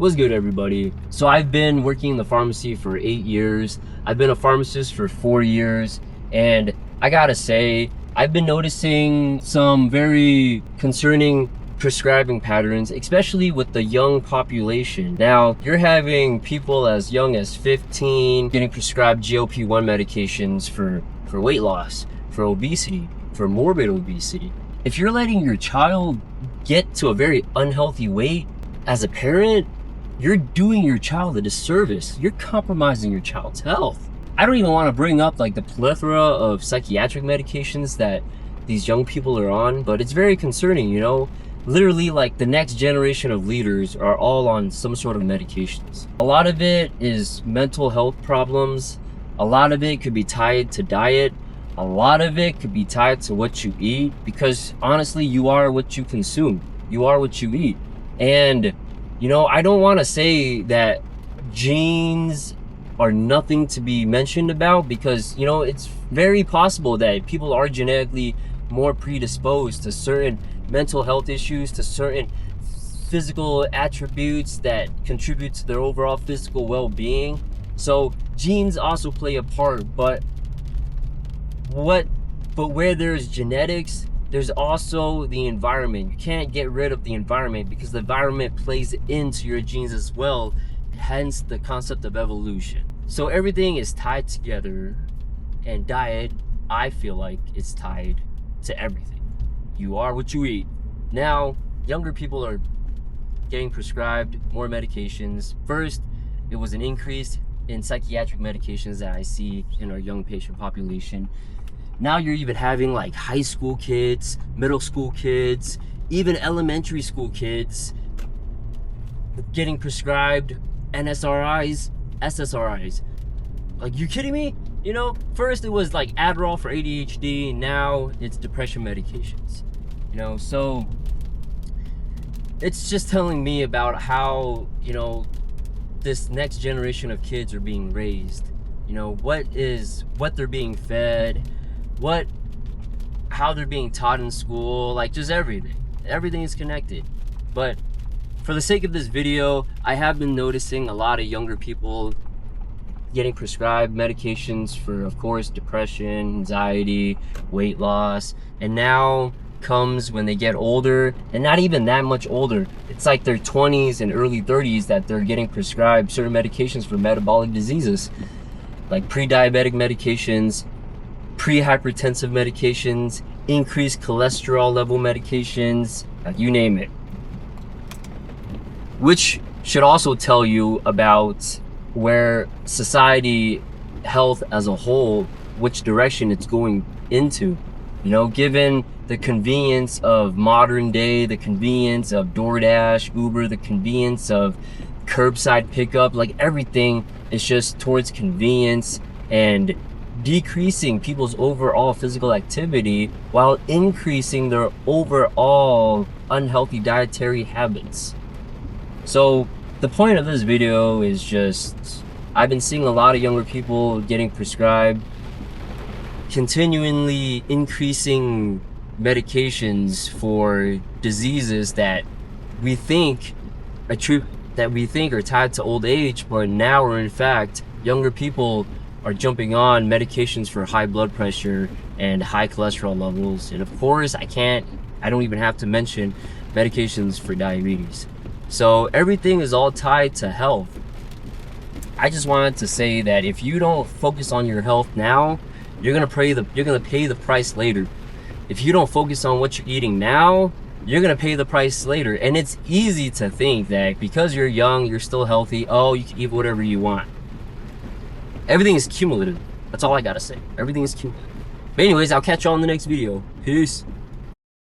What's good, everybody? So I've been working in the pharmacy for 8 years. I've been a pharmacist for 4 years, and I gotta say, I've been noticing some very concerning prescribing patterns, especially with the young population. Now, you're having people as young as 15 getting prescribed GLP-1 medications for weight loss, for obesity, for morbid obesity. If you're letting your child get to a very unhealthy weight, as a parent, you're doing your child a disservice. You're compromising your child's health. I don't even want to bring up like the plethora of psychiatric medications that these young people are on, but it's very concerning, you know? Literally, like, the next generation of leaders are all on some sort of medications. A lot of it is mental health problems. A lot of it could be tied to diet. A lot of it could be tied to what you eat, because honestly, you are what you consume. You are what you eat. And, you know, I don't want to say that genes are nothing to be mentioned about, because, you know, it's very possible that people are genetically more predisposed to certain mental health issues, to certain physical attributes that contribute to their overall physical well-being. So genes also play a part, but where there's genetics, there's also the environment. You can't get rid of the environment, because the environment plays into your genes as well, hence the concept of evolution. So everything is tied together, and diet, I feel like, is tied to everything. You are what you eat. Now, younger people are getting prescribed more medications. First, it was an increase in psychiatric medications that I see in our young patient population. Now you're even having like high school kids, middle school kids, even elementary school kids getting prescribed NSRIs, SSRIs. Like, you kidding me? You know, first it was like Adderall for ADHD, now it's depression medications. You know, so it's just telling me about how, you know, this next generation of kids are being raised. You know, what they're being fed, how they're being taught in school, like just everything is connected. But for the sake of this video, I have been noticing a lot of younger people getting prescribed medications for, of course, depression, anxiety, weight loss, and now comes when they get older, and not even that much older, it's like their 20s and early 30s that they're getting prescribed certain medications for metabolic diseases, like pre-diabetic medications, pre-hypertensive medications, increased cholesterol level medications, like you name it. Which should also tell you about where society, health as a whole, which direction it's going into. You know, given the convenience of modern day, the convenience of DoorDash, Uber, the convenience of curbside pickup, like everything is just towards convenience and decreasing people's overall physical activity while increasing their overall unhealthy dietary habits. So the point of this video is just, I've been seeing a lot of younger people getting prescribed continually increasing medications for diseases that we think are tied to old age, but now are in fact younger people are jumping on medications for high blood pressure and high cholesterol levels. And of course, I don't even have to mention medications for diabetes. So everything is all tied to health. I just wanted to say that if you don't focus on your health now, you're gonna pay the price later. If you don't focus on what you're eating now, you're gonna pay the price later. And it's easy to think that because you're young, you're still healthy, oh, you can eat whatever you want. Everything is cumulative. That's all I gotta say. Everything is cumulative. But anyways, I'll catch y'all in the next video. Peace.